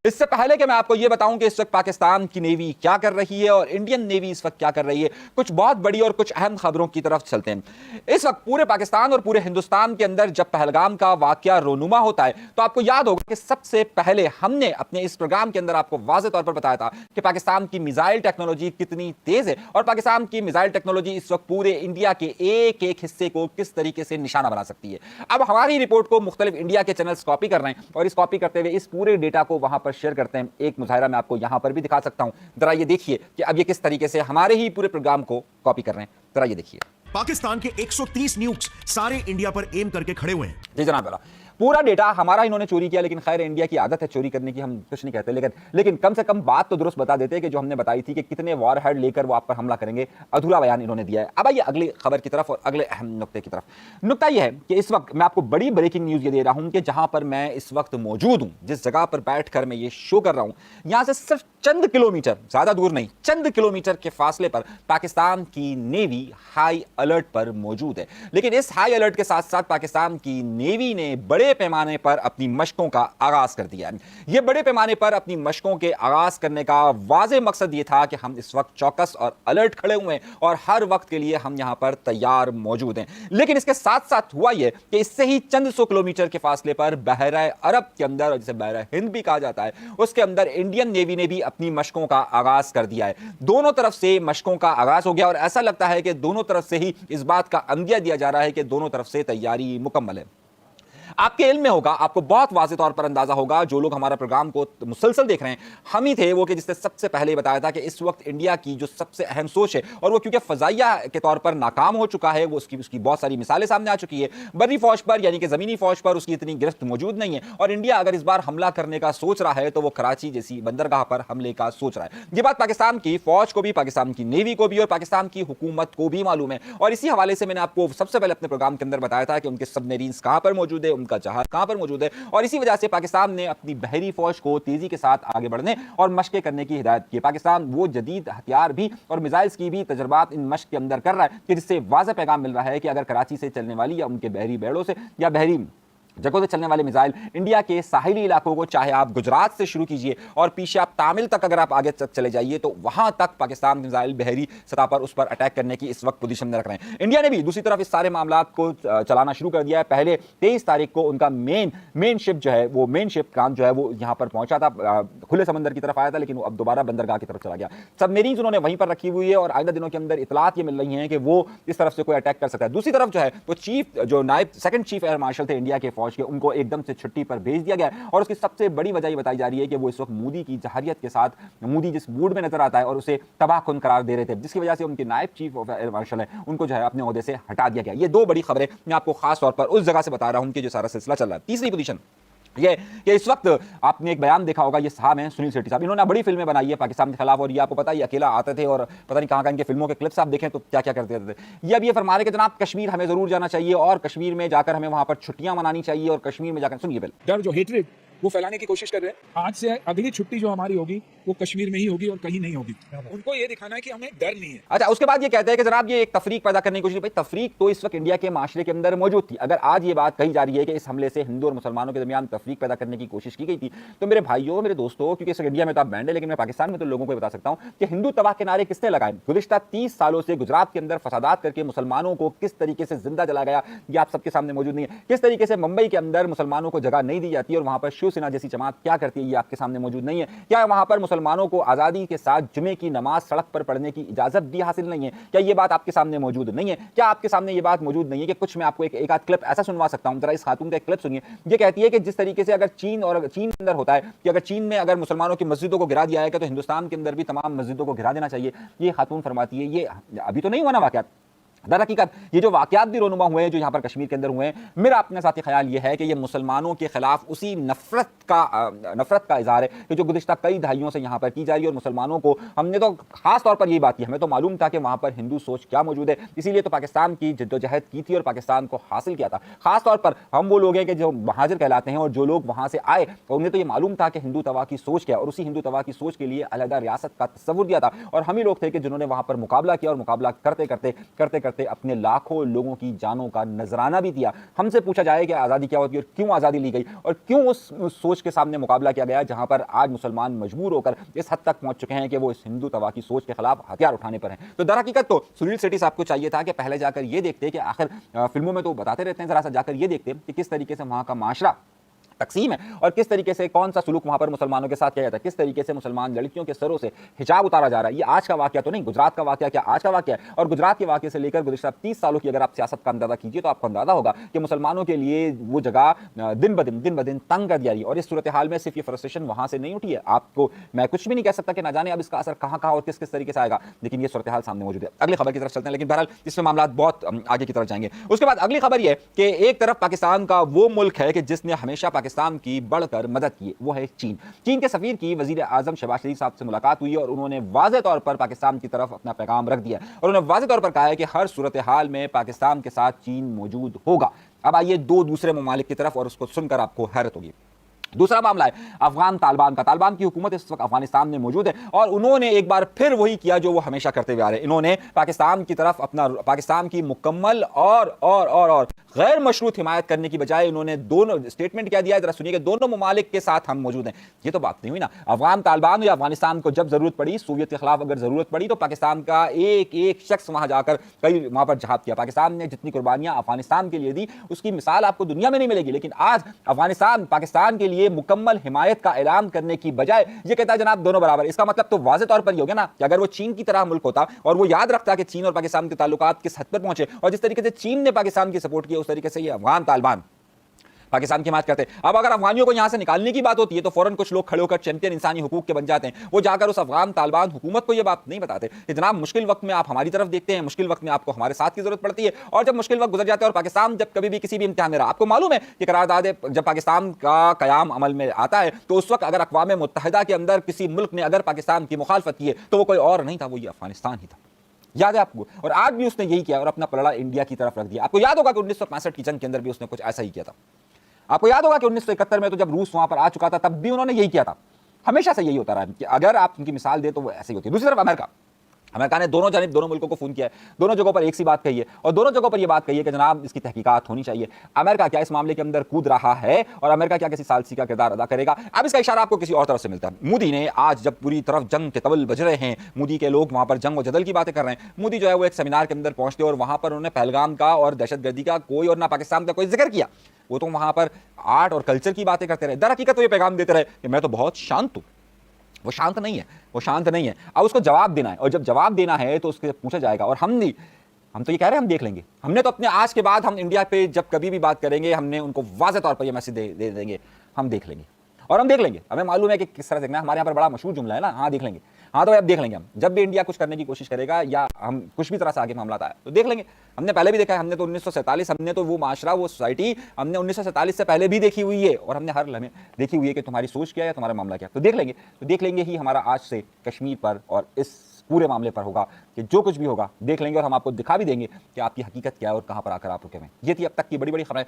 इससे पहले कि मैं आपको यह बताऊं कि इस वक्त पाकिस्तान की नेवी क्या कर रही है और इंडियन नेवी इस वक्त क्या कर रही है, कुछ बहुत बड़ी और कुछ अहम खबरों की तरफ चलते हैं। इस वक्त पूरे पाकिस्तान और पूरे हिंदुस्तान के अंदर जब पहलगाम का वाकया रोनुमा होता है तो आपको याद होगा कि सबसे पहले हमने अपने इस प्रोग्राम के अंदर आपको वाज़ेह तौर पर बताया था कि पाकिस्तान की मिसाइल टेक्नोलॉजी कितनी तेज है और पाकिस्तान की मिसाइल टेक्नोलॉजी इस वक्त पूरे इंडिया के एक एक हिस्से को किस तरीके से निशाना बना सकती है। अब हमारी रिपोर्ट को मुख्तलिफ इंडिया के चैनल्स कॉपी कर रहे हैं और इस कॉपी करते हुए इस पूरे डेटा को वहां पर शेयर करते हैं। एक मुजाहिरा मैं आपको यहां पर भी दिखा सकता हूं, जरा ये देखिए कि अब ये किस तरीके से हमारे ही पूरे प्रोग्राम को कॉपी कर रहे हैं। जरा ये देखिए, पाकिस्तान के 130 न्यूक्स सारे इंडिया पर एम करके खड़े हुए हैं। जी जनाब, पूरा डेटा हमारा इन्होंने चोरी किया, लेकिन खैर इंडिया की आदत है चोरी करने की, हम कुछ नहीं कहते, लेकिन कम से कम बात तो दुरुस्त बता देते हैं कि जो हमने बताई थी कि कितने वॉर हेड लेकर वो आप पर हमला करेंगे, अधूरा बयान इन्होंने दिया है। अब आइए अगली खबर की तरफ और अगले अहम नुक्ते की तरफ। नुक्ता यह है कि इस वक्त मैं आपको बड़ी ब्रेकिंग न्यूज ये दे रहा हूं कि जहां पर मैं इस वक्त मौजूद हूं, जिस जगह पर बैठकर मैं ये शो कर रहा हूं, यहां से सिर्फ चंद किलोमीटर, ज्यादा दूर नहीं, चंद किलोमीटर के फासले पर पाकिस्तान की नेवी हाई अलर्ट पर मौजूद है। लेकिन इस हाई अलर्ट के साथ साथ पाकिस्तान की नेवी ने बड़े पैमाने पर अपनी मशकों का आगाज कर दिया है। यह बड़े पैमाने पर अपनी मशकों के आगाज करने का वाज़ेह मकसद यह था कि हम इस वक्त चौकस और अलर्ट खड़े हुए हैं और हर वक्त के लिए हम यहां पर तैयार मौजूद हैं। लेकिन इसके साथ साथ हुआ यह कि इससे ही चंद सौ किलोमीटर के फासले पर बहरा अरब के अंदर, जिसे बहरा हिंद भी कहा जाता है, उसके अंदर इंडियन नेवी ने भी अपनी मशकों का आगाज कर दिया है। दोनों तरफ से मशकों का आगाज हो गया और ऐसा लगता है कि दोनों तरफ से ही इस बात का अंदिया दिया जा रहा है कि दोनों तरफ से तैयारी मुकम्मल है। आपके इल्म में होगा, आपको बहुत वाज़ेह तौर पर अंदाजा होगा, जो लोग हमारा प्रोग्राम को मुसलसल देख रहे हैं, हम ही थे वो कि जिसने सबसे पहले बताया था कि इस वक्त इंडिया की जो सबसे अहम सोच है, और वो क्योंकि फजाइया के तौर पर नाकाम हो चुका है, वो उसकी बहुत सारी मिसालें सामने आ चुकी है। बर्री फौज पर यानी कि जमीनी फौज पर उसकी इतनी गिरफ्त मौजूद नहीं है और इंडिया अगर इस बार हमला करने का सोच रहा है तो वो कराची जैसी बंदरगाह पर हमले का सोच रहा है। ये बात पाकिस्तान की फौज को भी, पाकिस्तान की नेवी को भी और पाकिस्तान की हुकूमत को भी मालूम है और इसी हवाले से मैंने आपको सबसे पहले अपने प्रोग्राम के अंदर बताया था कि उनके सबमरीन्स कहां पर मौजूद है, उनका जहाज कहां पर मौजूद है और इसी वजह से पाकिस्तान ने अपनी बहरी फौज को तेजी के साथ आगे बढ़ने और मशकें करने की हिदायत की। पाकिस्तान वो जदीद हथियार भी और मिसाइल्स की भी तजर्बात इन मशक के अंदर कर रहा है कि जिससे वाज़ेह पैगाम मिल रहा है कि अगर कराची से चलने वाली या उनके बहरी बेड़ों से या बहरी जगहों से चलने वाले मिसाइल इंडिया के साहिली इलाकों को, चाहे आप गुजरात से शुरू कीजिए और पीछे आप तामिल तक अगर आप आगे तक चले जाइए, तो वहां तक पाकिस्तान मिसाइल बहरी सतह पर उस पर अटैक करने की इस वक्त पोजीशन में रख रहे हैं। इंडिया ने भी दूसरी तरफ इस सारे मामला को चलाना शुरू कर दिया है। पहले 23 तारीख को उनका मेन शिप जो है, वो मेन शिप क्रांत जो है, वो यहां पर पहुंचा था, खुले समंदर की तरफ आया था, लेकिन वो अब दोबारा बंदरगाह की तरफ चला गया। सबमरीन उन्होंने वहीं पर रखी हुई है और आइंदा दिनों के अंदर इतलात ये मिल रही है कि वो इस तरफ से कोई अटैक कर सकता है। दूसरी तरफ जो है, वो जो नायब सेकंड चीफ एयर मार्शल थे इंडिया के फौज के, उनको एकदम से छुट्टी पर भेज दिया गया है और उसकी सबसे बड़ी वजह ये बताई जा रही है कि वो इस वक्त मोदी की जहरियत के साथ, मोदी जिस मूड में नजर आता है और उसे तबाहकुन करार दे रहे थे, जिसकी वजह से उनके नायब चीफ ऑफ एयर मार्शल है, उनको जो है अपने ओहदे से हटा दिया गया। ये दो बड़ी खबरें मैं आपको खास तौर पर उस जगह से बता रहा हूं कि जो सारा सिलसिला चल रहा है। तीसरी पोजीशन ये कि इस वक्त आपने एक बयान देखा होगा, ये साहब हैं सुनील शेट्टी साहब, इन्होंने बड़ी फिल्में बनाई है पाकिस्तान के खिलाफ और ये आपको पता है, अकेला आते थे और पता नहीं कहां इनके फिल्मों के क्लिप्स आप देखें तो क्या क्या करते थे। ये अब ये फरमा रहे कि जनाब कश्मीर हमें जरूर जाना चाहिए और कश्मीर में जाकर हमें वहां पर छुट्टियां मनानी चाहिए और कश्मीर में जाकर, सुनिए पहले, डर जो हेट्रेड वो फैलाने की कोशिश कर रहे हैं। आज से अगली छुट्टी जो हमारी होगी वो कश्मीर में ही होगी और कहीं नहीं होगी। उनको ये दिखाना है कि हमें डर नहीं है। अच्छा, उसके बाद ये कहते हैं कि जनाब ये एक तफरीक पैदा करने की कोशिश, भाई तफरीक तो इस वक्त इंडिया के माशरे के अंदर मौजूद थी। अगर आज ये बात कही जा रही है कि इस हमले से हिंदू और मुसलमानों के दरमियान तफरीक पैदा करने की कोशिश की गई थी, तो मेरे भाइयों, मेरे दोस्तों, क्योंकि इस इंडिया में तो आप बैंड है, लेकिन मैं पाकिस्तान में तो लोगों को बता सकता हूं कि हिंदू तबाह के नारे किसने लगाए। गुज़िश्ता 30 सालों से गुजरात के अंदर फसादात करके मुसलमानों को किस तरीके से जिंदा जला गया, ये आप सबके सामने मौजूद नहीं है। किस तरीके से मुंबई के अंदर मुसलमानों को जगह नहीं दी जाती और वहां पर शिवसेना जैसी जमात क्या करती है, ये आपके सामने मौजूद नहीं है। क्या वहां पर मुसलमानों को आजादी के साथ जुमे की नमाज सड़क पर पढ़ने की इजाजत भी हासिल नहीं है? क्या ये बात आपके सामने मौजूद नहीं है? क्या आपके सामने ये बात मौजूद नहीं है कि कुछ मैं आपको एक आध क्लिप ऐसा सुनवा सकता हूं, जरा इस खातून का एक क्लिप सुनिए। ये कहती है कि जिस तरीके से अगर चीन के अंदर होता है कि अगर चीन में अगर मुसलमानों की मस्जिदों को गिरा दिया है तो हिंदुस्तान के अंदर भी तमाम मस्जिदों को गिरा देना चाहिए। ये खातून फरमाती है। ये अभी तो नहीं हुआ ना वाकया, दर हकीकत ये जो वाकयात भी रोनुमा हुए हैं जो यहाँ पर कश्मीर के अंदर हुए हैं, मेरा अपने साथी ख्याल ये है कि ये मुसलमानों के खिलाफ उसी नफरत का इजहार है कि जो गुज़िश्ता कई दहाइयों से यहाँ पर की जा रही है। और मुसलमानों को हमने तो खास तौर पर यही बात की, हमें तो मालूम था कि वहाँ पर हिंदू सोच क्या मौजूद है, इसीलिए तो पाकिस्तान की जद्दोजहद की थी और पाकिस्तान को हासिल किया था। खास तौर पर हम वो लोग हैं कि जो महाजिर कहलाते हैं और जो लोग वहाँ से आए तो उन्हें तो ये मालूम था कि हिंदू तबाह की सोच क्या है और उसी हिंदू तबाह की सोच के लिए अलहदा रियासत का तस्वुर दिया था और हम ही लोग थे कि जिन्होंने वहाँ पर मुकाबला किया और मुकाबला करते करते करते करते अपने लाखों लोगों की जानों का नजराना भी दिया। हमसे पूछा जाए कि आज़ादी क्या होती है और क्यों आज़ादी ली गई और क्यों उस सोच के सामने मुकाबला किया गया जहां पर आज मुसलमान मजबूर होकर इस हद तक पहुंच चुके हैं कि वो इस हिंदू तवा की सोच के खिलाफ हथियार उठाने पर हैं। तो दर हकीकत तो सुनील शेट्टी साहब को चाहिए था कि पहले जाकर ये देखते कि आखिर फिल्मों में तो बताते रहते हैं, जरा सा जाकर ये देखते कि किस तरीके से वहां का माशरा तकसीम है और किस तरीके से कौन सा सुलूक वहां पर मुसलमानों के साथ किया जाता है, किस तरीके से मुसलमान लड़कियों के सरों से हिजाब उतारा जा रहा है। ये आज का वाकया तो नहीं, गुजरात का वाकया क्या आज का वाकया है। और गुजरात के वाकये से लेकर गुज़िश्ता 30 सालों की अगर आप सियासत का अंदाजा कीजिए तो आपको अंदाजा होगा कि मुसलमानों के लिए वो जगह दिन ब दिन तंग कर दिया रही। और इस सूरत हाल में सिर्फ ये फ्रस्ट्रेशन वहां से नहीं उठी है। आपको मैं कुछ भी नहीं कह सकता कि ना जाने अब इसका असर कहां और किस किस तरीके से आएगा, लेकिन ये सूरत हाल सामने मौजूद है। अगली खबर की तरफ चलते हैं, लेकिन बहरहाल इसमें मामला बहुत आगे की तरफ जाएंगे। उसके बाद अगली खबर यह कि एक तरफ पाकिस्तान का वो मुल्क है कि जिसने हमेशा पाकिस्तान की बढ़कर मदद की, वो है चीन। चीन के सफीर की वजीर आजम शहबाज शरीफ साहब से मुलाकात हुई और उन्होंने वाज़ेह तौर पर पाकिस्तान की तरफ अपना पैगाम रख दिया और उन्होंने वाज़ेह तौर पर कहा है कि हर सूरत हाल में पाकिस्तान के साथ चीन मौजूद होगा। अब आइए दो दूसरे ममालिक की तरफ और उसको सुनकर आपको हैरत होगी। दूसरा मामला है अफगान तालिबान का। तालिबान की हुकूमत इस वक्त अफगानिस्तान में मौजूद है और उन्होंने एक बार फिर वही किया जो वो हमेशा करते हुए आ रहे हैं। इन्होंने पाकिस्तान की तरफ अपना पाकिस्तान की मुकम्मल और गैर मशरूत हिमायत करने की बजाय इन्होंने दोनों स्टेटमेंट क्या दिया है, जरा सुनिए कि दोनों ममालिक के साथ हम मौजूद हैं। ये तो बात नहीं हुई ना। अफगान तालिबान या अफगानिस्तान को जब जरूरत पड़ी, सोवियत के खिलाफ अगर जरूरत पड़ी तो पाकिस्तान का एक एक शख्स वहां जाकर कई वहां पर जहाद किया। पाकिस्तान ने जितनी कुर्बानियां अफगानिस्तान के लिए दी उसकी मिसाल आपको दुनिया में नहीं मिलेगी। लेकिन आज अफगानिस्तान पाकिस्तान के लिए मुकम्मल हिमायत का ऐलान करने की बजाय ये कहता है जनाब दोनों बराबर। इसका मतलब तो वाज़ेह तौर पर ये हो गया ना कि अगर वो चीन की तरह मुल्क होता और वो याद रखता कि चीन और पाकिस्तान के ताल्लुकात किस हद पर पहुंचे और जिस तरीके से चीन ने पाकिस्तान की सपोर्ट की उस तरीके से ये अफगान तालिबान पाकिस्तान की हिमायत करते। अब अगर अफगानियों को यहां से निकालने की बात होती है तो फौरन कुछ लोग खड़े होकर चैंपियन इंसानी हुकूक के बन जाते हैं। वो जाकर उस अफगान तालिबान हुकूमत को ये बात नहीं बताते कि जनाब मुश्किल वक्त में आप हमारी तरफ देखते हैं, मुश्किल वक्त में आपको हमारे साथ की जरूरत पड़ती है। और जब मुश्किल वक्त गुजर जाते हैं और पाकिस्तान जब कभी भी किसी भी इम्तिहान में रहा, आपको मालूम है कि करारदाद जब पाकिस्तान का कयाम अमल में आता है तो उस वक्त अगर अक़वाम मुत्तहिदा के अंदर किसी मुल्क ने अगर पाकिस्तान की मुखालफत की है तो वो कोई और नहीं था, वो ये अफगानिस्तान ही था। याद है आपको? और आज भी उसने यही किया और अपना पलड़ा इंडिया की तरफ रख दिया। आपको याद होगा कि 1965 की जंग के अंदर भी उसने कुछ ऐसा ही किया था। आपको याद होगा कि 1971 में तो जब रूस वहां पर आ चुका था तब भी उन्होंने यही किया था। हमेशा से यही होता रहा कि अगर आप उनकी मिसाल दे तो वो ऐसे ही होती है। दूसरी तरफ अमेरिका ने दोनों जानिब दोनों मुल्कों को फोन किया है, दोनों जगहों पर एक सी बात कही है और दोनों जगहों पर यह बात कही है कि जनाब इसकी तहकीकात होनी चाहिए। अमेरिका क्या इस मामले के अंदर कूद रहा है और अमेरिका क्या किसी सालसी का किरदार अदा करेगा? अब इसका इशारा आपको किसी और तरफ से मिलता है। मोदी ने आज जब पूरी तरफ जंग के तबल बज रहे हैं, मोदी के लोग वहां पर जंग और जदल की बातें कर रहे हैं, मोदी जो है वो एक सेमिनार के अंदर पहुंचते और वहां पर उन्होंने पहलगाम का और दहशतगर्दी का कोई और ना पाकिस्तान का कोई जिक्र किया। वो तो वहां पर आर्ट और कल्चर की बातें करते रहे। दर हकीकत तो ये पैगाम देते रहे कि मैं तो बहुत शांत हूं। वो शांत नहीं है, वो शांत नहीं है। अब उसको जवाब देना है और जब जवाब देना है तो उसके पूछा जाएगा। और हम तो ये कह रहे हैं हम देख लेंगे। हमने तो अपने आज के बाद हम इंडिया पे जब कभी भी बात करेंगे हमने उनको वाज़ेह तौर पर ये मैसेज दे देंगे, हम देख लेंगे और हम देख लेंगे। हमें मालूम है कि किस तरह देखना है। हमारे यहाँ पर बड़ा मशहूर जुमला है ना, हाँ देख लेंगे। हाँ तो अब देख लेंगे हम। जब भी इंडिया कुछ करने की कोशिश करेगा या हम कुछ भी तरह से आगे मामला आए तो देख लेंगे। हमने पहले भी देखा है। हमने तो 1947 हमने तो वो माशरा वो सोसाइटी हमने 1947 से पहले भी देखी हुई है और हमने हर लम्हे देखी हुई है कि तुम्हारी सोच क्या है, तुम्हारा मामला क्या है। तो देख लेंगे ही हमारा आज से कश्मीर पर और इस पूरे मामले पर होगा कि जो कुछ भी होगा देख लेंगे और हम आपको दिखा भी देंगे कि आपकी हकीकत क्या है और कहां पर आकर आप रुके हुए हैं। ये थी अब तक की बड़ी बड़ी खबरें।